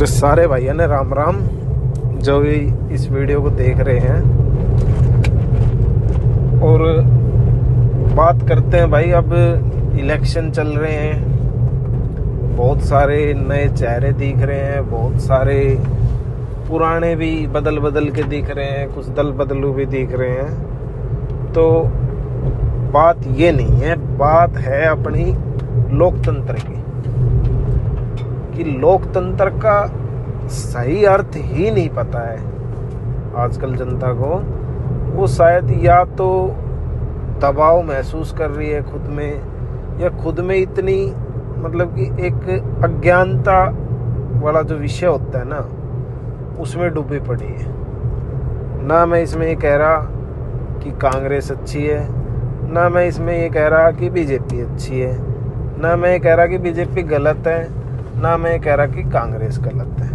मेरे सारे भाइयों ने राम राम, जो भी इस वीडियो को देख रहे हैं। और बात करते हैं भाई, अब इलेक्शन चल रहे हैं, बहुत सारे नए चेहरे दिख रहे हैं, बहुत सारे पुराने भी बदल बदल के दिख रहे हैं, कुछ दल बदलू भी दिख रहे हैं। तो बात ये नहीं है, बात है अपनी लोकतंत्र की, कि लोकतंत्र का सही अर्थ ही नहीं पता है आजकल जनता को। वो शायद या तो दबाव महसूस कर रही है खुद में, या खुद में इतनी मतलब कि एक अज्ञानता वाला जो विषय होता है ना, उसमें डूबी पड़ी है। ना मैं इसमें ये कह रहा कि कांग्रेस अच्छी है, ना मैं इसमें ये कह रहा कि बीजेपी अच्छी है, ना मैं ये कह रहा कि बीजेपी गलत है, ना मैं ये कह रहा कि कांग्रेस गलत है।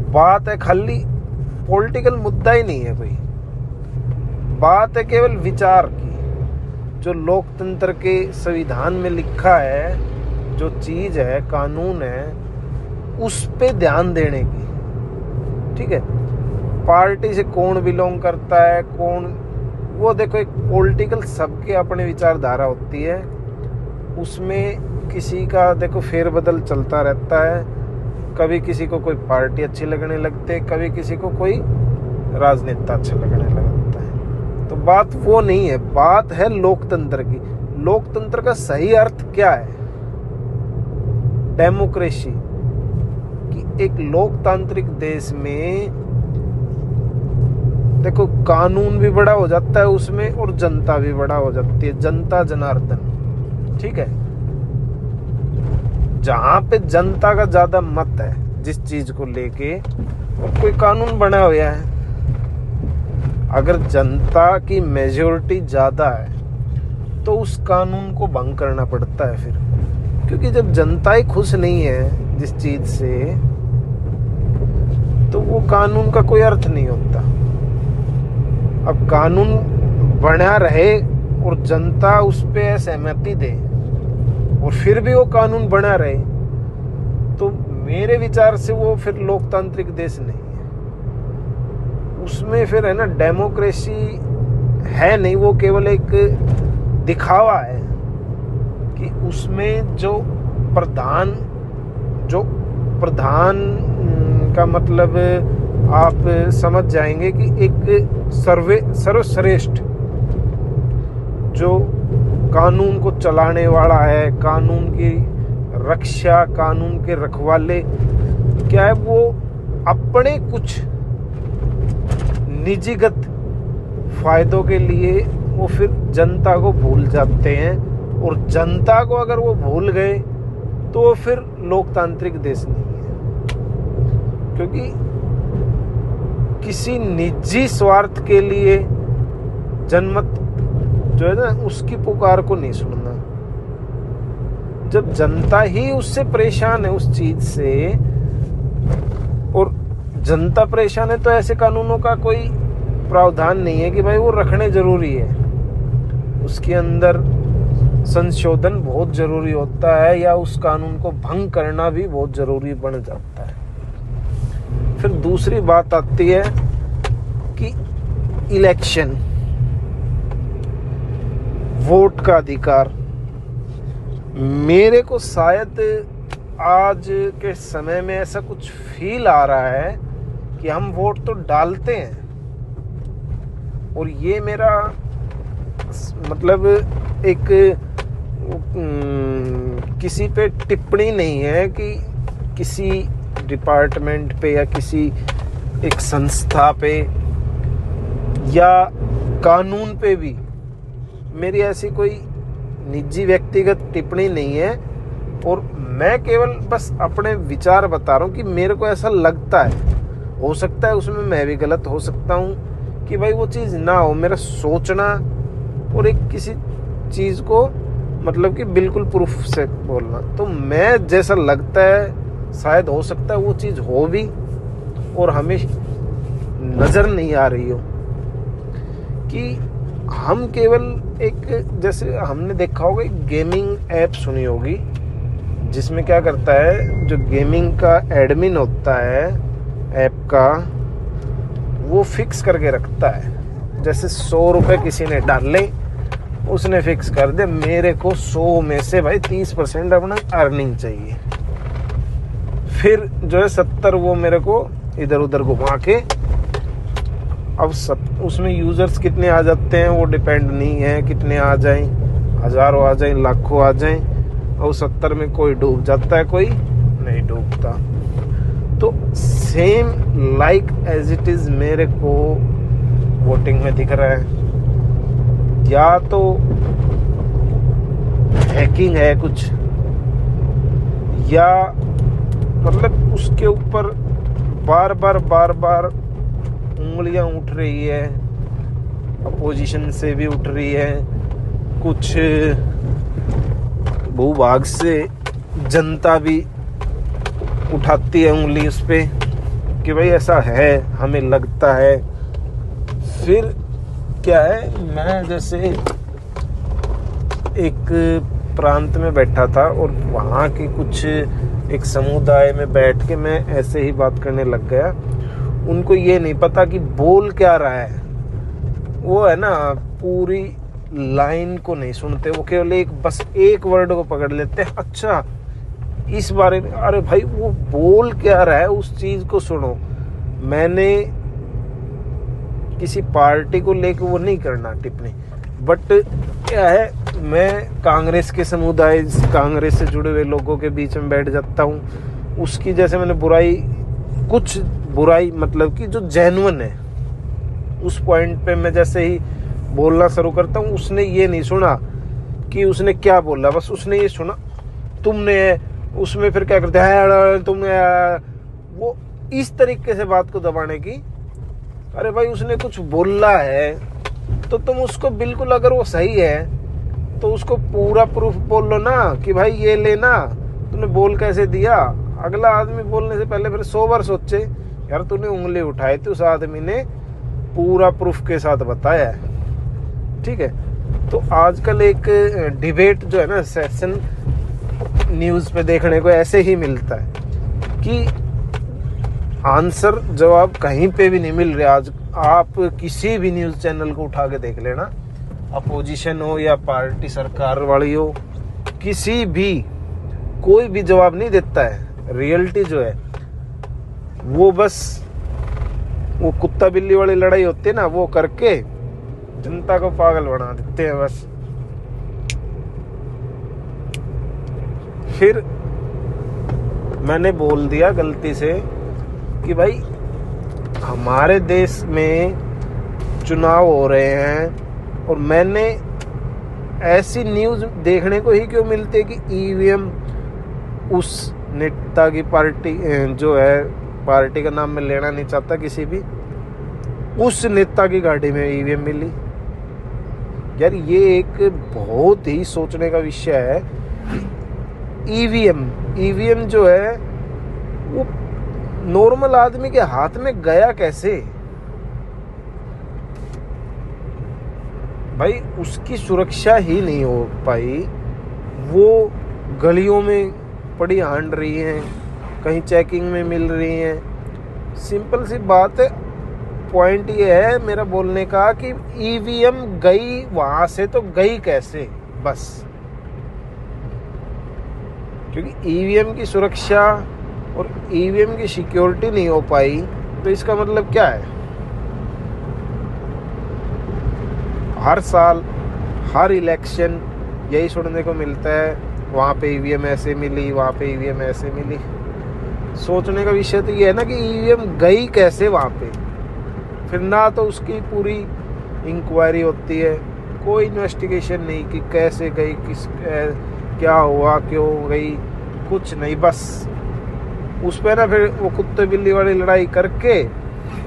बात है खाली पॉलिटिकल मुद्दा ही नहीं है कोई, बात है केवल विचार की। जो लोकतंत्र के संविधान में लिखा है, जो चीज है, कानून है, उस पे ध्यान देने की। ठीक है, पार्टी से कौन बिलोंग करता है, कौन, वो देखो एक पॉलिटिकल सबके अपने विचारधारा होती है, उसमें किसी का देखो फेरबदल चलता रहता है। कभी किसी को कोई पार्टी अच्छी लगने लगती, कभी किसी को कोई राजनेता अच्छा लगने लगता है। तो बात वो नहीं है, बात है लोकतंत्र की। लोकतंत्र का सही अर्थ क्या है? डेमोक्रेसी कि एक लोकतांत्रिक देश में देखो कानून भी बड़ा हो जाता है उसमें, और जनता भी बड़ा हो जाती है, जनता जनार्दन। ठीक है, जहां पे जनता का ज्यादा मत है जिस चीज को लेके, और कोई कानून बना हुआ है, अगर जनता की मेजॉरिटी ज्यादा है तो उस कानून को भंग करना पड़ता है फिर। क्योंकि जब जनता ही खुश नहीं है जिस चीज से, तो वो कानून का कोई अर्थ नहीं होता। अब कानून बना रहे और जनता उस पे सहमति दे, और फिर भी वो कानून बना रहे, तो मेरे विचार से वो फिर लोकतांत्रिक देश नहीं है। उसमें फिर है ना डेमोक्रेसी है नहीं, वो केवल एक दिखावा है कि उसमें जो प्रधान का मतलब आप समझ जाएंगे कि एक सर्वश्रेष्ठ जो कानून को चलाने वाला है, कानून की रक्षा, कानून के रखवाले, क्या है, वो अपने कुछ निजीगत फायदों के लिए वो फिर जनता को भूल जाते हैं। और जनता को अगर वो भूल गए तो वो फिर लोकतांत्रिक देश नहीं है। क्योंकि किसी निजी स्वार्थ के लिए जनमत जो है ना, उसकी पुकार को नहीं सुनना। जब जनता ही उससे परेशान है, उस चीज से, और जनता परेशान है, तो ऐसे कानूनों का कोई प्रावधान नहीं है कि भाई वो रखने जरूरी है। उसके अंदर संशोधन बहुत जरूरी होता है, या उस कानून को भंग करना भी बहुत जरूरी बन जाता है। फिर दूसरी बात आती है कि इलेक्शन, वोट का अधिकार। मेरे को शायद आज के समय में ऐसा कुछ फील आ रहा है कि हम वोट तो डालते हैं, और ये मेरा मतलब एक किसी पे टिप्पणी नहीं है कि किसी डिपार्टमेंट पे या किसी एक संस्था पे या कानून पे भी मेरी ऐसी कोई निजी व्यक्तिगत टिप्पणी नहीं है। और मैं केवल बस अपने विचार बता रहा हूँ कि मेरे को ऐसा लगता है। हो सकता है उसमें मैं भी गलत हो सकता हूँ कि भाई वो चीज़ ना हो। मेरा सोचना और एक किसी चीज़ को मतलब कि बिल्कुल प्रूफ से बोलना, तो मैं जैसा लगता है शायद हो सकता है वो चीज़ हो भी और हमें नज़र नहीं आ रही हो। कि हम केवल एक, जैसे हमने देखा होगा एक गेमिंग ऐप सुनी होगी जिसमें क्या करता है, जो गेमिंग का एडमिन होता है ऐप का, वो फिक्स करके रखता है। जैसे 100 रुपये किसी ने डाले, उसने फिक्स कर दे मेरे को 100 में से भाई 30% अपना अर्निंग चाहिए। फिर जो है 70 वो मेरे को इधर उधर घुमा के, अब उसमें यूजर्स कितने आ जाते हैं वो डिपेंड नहीं है, कितने आ जाएं, हजारों आ जाएं, लाखों आ जाएं, और 70 में कोई डूब जाता है, कोई नहीं डूबता। तो same like as it is मेरे को वोटिंग में दिख रहा है। या तो हैकिंग है कुछ, या मतलब उसके ऊपर बार बार उंगलियां उठ रही है, अपोजिशन से भी उठ रही है, कुछ भूभाग से जनता भी उठाती है उंगली उस पे कि भाई ऐसा है, हमें लगता है। फिर क्या है, मैं जैसे एक प्रांत में बैठा था और वहाँ के कुछ एक समुदाय में बैठ के मैं ऐसे ही बात करने लग गया। उनको ये नहीं पता कि बोल क्या रहा है, वो है ना पूरी लाइन को नहीं सुनते, वो केवल बस एक वर्ड को पकड़ लेते हैं। अच्छा इस बारे में, अरे भाई वो बोल क्या रहा है उस चीज को सुनो। मैंने किसी पार्टी को लेकर वो नहीं करना टिप्पणी, बट क्या है, मैं कांग्रेस के समुदाय, कांग्रेस से जुड़े हुए लोगों के बीच में बैठ जाता हूँ। उसकी जैसे मैंने कुछ बुराई मतलब कि जो जेन्युइन है, उस पॉइंट पे मैं जैसे ही बोलना शुरू करता हूँ, उसने ये नहीं सुना कि उसने क्या बोला, बस उसने ये सुना तुमने, उसमें फिर क्या करते हैं तुमने, वो इस तरीके से बात को दबाने की। अरे भाई उसने कुछ बोला है तो तुम उसको बिल्कुल, अगर वो सही है तो उसको पूरा प्रूफ बोल लो ना कि भाई ये लेना, तूने बोल कैसे दिया। अगला आदमी बोलने से पहले फिर 100 बार सोचे, यार तूने उंगली उठाई थी, उस आदमी ने पूरा प्रूफ के साथ बताया है। ठीक है, तो आजकल एक डिबेट जो है ना, सेशन न्यूज़ पे देखने को ऐसे ही मिलता है कि आंसर जवाब कहीं पे भी नहीं मिल रहा। आज आप किसी भी न्यूज़ चैनल को उठा के देख लेना, अपोजिशन हो या पार्टी सरकार वाली हो, किसी भी कोई भी जवाब नहीं देता है। रियलिटी जो है वो बस वो कुत्ता बिल्ली वाली लड़ाई होती है ना, वो करके जनता को पागल बना देते हैं बस। फिर मैंने बोल दिया गलती से कि भाई हमारे देश में चुनाव हो रहे हैं और मैंने ऐसी न्यूज़ देखने को ही क्यों मिलती है कि ईवीएम उस नेता की पार्टी जो है, पार्टी का नाम मैं लेना नहीं चाहता किसी भी, उस नेता की गाड़ी में ईवीएम मिली। यार ये एक बहुत ही सोचने का विषय है। ईवीएम जो है वो नॉर्मल आदमी के हाथ में गया कैसे भाई, उसकी सुरक्षा ही नहीं हो पाई। वो गलियों में पड़ी हांड रही हैं, कहीं चेकिंग में मिल रही हैं। सिंपल सी बात है, पॉइंट ये है मेरा बोलने का कि ईवीएम गई वहां से तो गई कैसे, बस। क्योंकि ईवीएम की सुरक्षा और ईवीएम की सिक्योरिटी नहीं हो पाई, तो इसका मतलब क्या है? हर साल हर इलेक्शन यही सुनने को मिलता है, वहाँ पे ईवीएम ऐसे मिली, वहाँ पे ईवीएम ऐसे मिली। सोचने का विषय तो ये है ना कि ईवीएम गई कैसे वहाँ पे। फिर ना तो उसकी पूरी इंक्वायरी होती है, कोई इन्वेस्टिगेशन नहीं कि कैसे गई, क्या हुआ, क्यों गई, कुछ नहीं। बस उस पर ना फिर वो कुत्ते बिल्ली वाली लड़ाई करके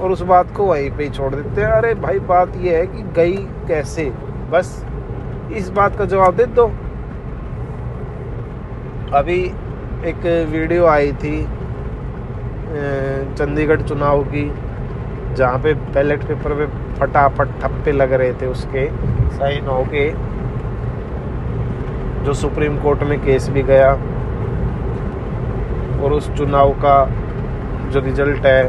और उस बात को वहीं पे ही छोड़ देते हैं। अरे भाई बात ये है कि गई कैसे, बस इस बात का जवाब दे दो। अभी एक वीडियो आई थी चंडीगढ़ चुनाव की, जहाँ पे बैलेट पेपर पे फटाफट ठप्पे लग रहे थे उसके साइन हो के, जो सुप्रीम कोर्ट में केस भी गया। और उस चुनाव का जो रिजल्ट है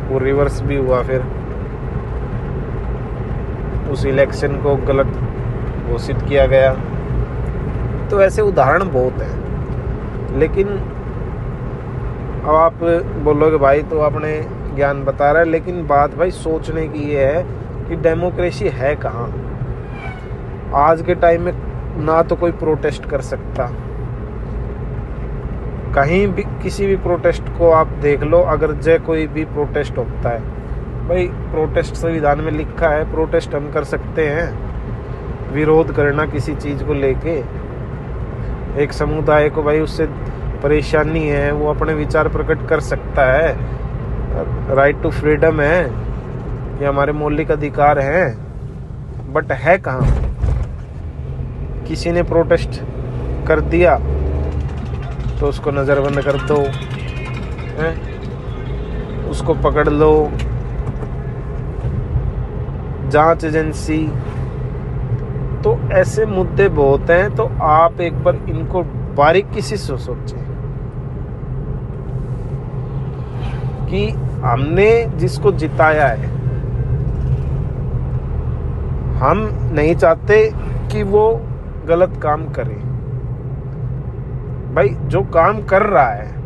वो रिवर्स भी हुआ, फिर उस इलेक्शन को गलत घोषित किया गया। तो ऐसे उदाहरण बहुत हैं। लेकिन अब आप बोलोगे भाई तो आपने ज्ञान बता रहा है, लेकिन बात भाई सोचने की ये है कि डेमोक्रेसी है कहाँ। आज के टाइम में ना तो कोई प्रोटेस्ट कर सकता, कहीं भी किसी भी प्रोटेस्ट को आप देख लो, अगर जय कोई भी प्रोटेस्ट होता है, भाई प्रोटेस्ट संविधान में लिखा है, प्रोटेस्ट हम कर सकते हैं, विरोध करना किसी चीज़ को लेके। एक समुदाय को भाई उससे परेशानी है, वो अपने विचार प्रकट कर सकता है, राइट टू फ्रीडम है, ये हमारे मौलिक अधिकार हैं। बट है कहाँ? किसी ने प्रोटेस्ट कर दिया तो उसको नज़रबंद कर दो, हैं? उसको पकड़ लो, जांच एजेंसी। तो ऐसे मुद्दे बहुत हैं। तो आप एक बार इनको बारीकी से सोचें कि हमने जिसको जिताया है, हम नहीं चाहते कि वो गलत काम करे। भाई जो काम कर रहा है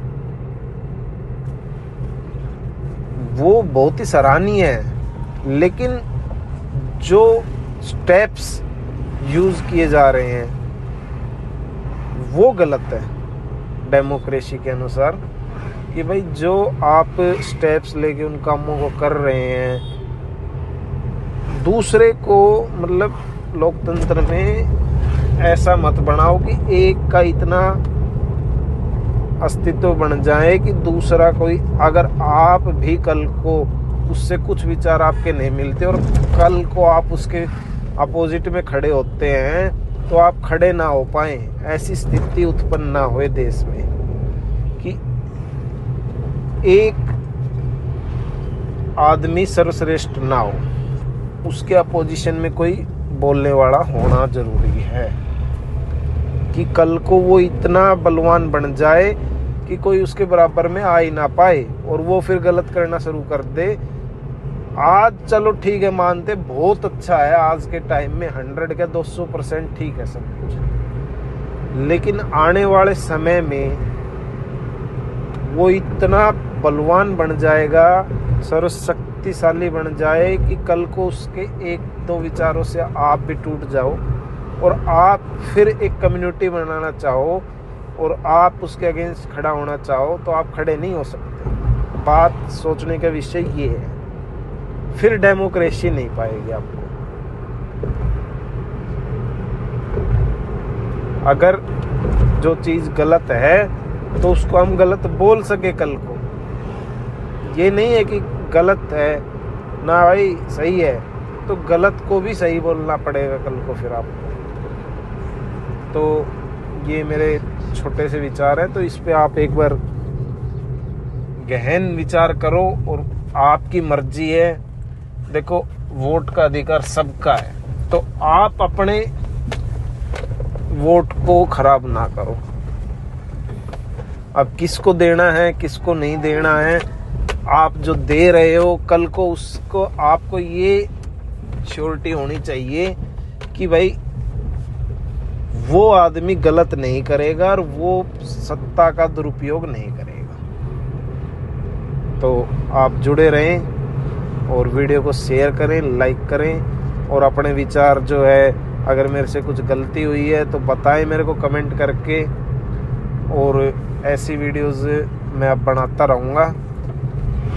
वो बहुत ही सराहनीय है, लेकिन जो स्टेप्स यूज किए जा रहे हैं वो गलत है डेमोक्रेसी के अनुसार। कि भाई जो आप स्टेप्स लेके उन कामों को कर रहे हैं, दूसरे को मतलब लोकतंत्र में ऐसा मत बनाओ कि एक का इतना अस्तित्व बन जाए कि दूसरा कोई, अगर आप भी कल को उससे कुछ विचार आपके नहीं मिलते और कल को आप उसके अपोजिट में खड़े होते हैं तो आप खड़े ना हो पाए, ऐसी स्थिति उत्पन्न ना होए देश में कि एक आदमी सर्वश्रेष्ठ ना हो, उसके अपोजिशन में कोई बोलने वाला होना जरूरी है कि कल को वो इतना बलवान बन जाए कि कोई उसके बराबर में आ ही ना पाए और वो फिर गलत करना शुरू कर दे। आज चलो ठीक है, मानते बहुत अच्छा है, आज के टाइम में 100 का 200% ठीक है सब कुछ, लेकिन आने वाले समय में वो इतना बलवान बन जाएगा, सर्वशक्तिशाली बन जाए कि कल को उसके एक दो विचारों से आप भी टूट जाओ और आप फिर एक कम्युनिटी बनाना चाहो और आप उसके अगेंस्ट खड़ा होना चाहो तो आप खड़े नहीं हो सकते। बात सोचने का विषय ये है, फिर डेमोक्रेसी नहीं पाएगी आपको। अगर जो चीज गलत है तो उसको हम गलत बोल सके कल को, ये नहीं है कि गलत है ना भाई सही है, तो गलत को भी सही बोलना पड़ेगा कल को फिर आपको। तो ये मेरे छोटे से विचार है, तो इस पे आप एक बार गहन विचार करो और आपकी मर्जी है। देखो वोट का अधिकार सबका है, तो आप अपने वोट को खराब ना करो। अब किसको देना है किसको नहीं देना है, आप जो दे रहे हो कल को उसको आपको ये श्योरिटी होनी चाहिए कि भाई वो आदमी गलत नहीं करेगा और वो सत्ता का दुरुपयोग नहीं करेगा। तो आप जुड़े रहें और वीडियो को शेयर करें, लाइक करें और अपने विचार जो है, अगर मेरे से कुछ गलती हुई है तो बताएं मेरे को कमेंट करके, और ऐसी वीडियोस मैं अब बनाता रहूँगा।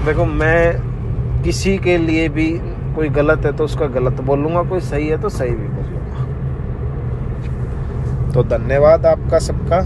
देखो मैं किसी के लिए भी कोई गलत है तो उसका गलत बोलूँगा, कोई सही है तो सही भी बोलूँगा। तो धन्यवाद आपका सबका।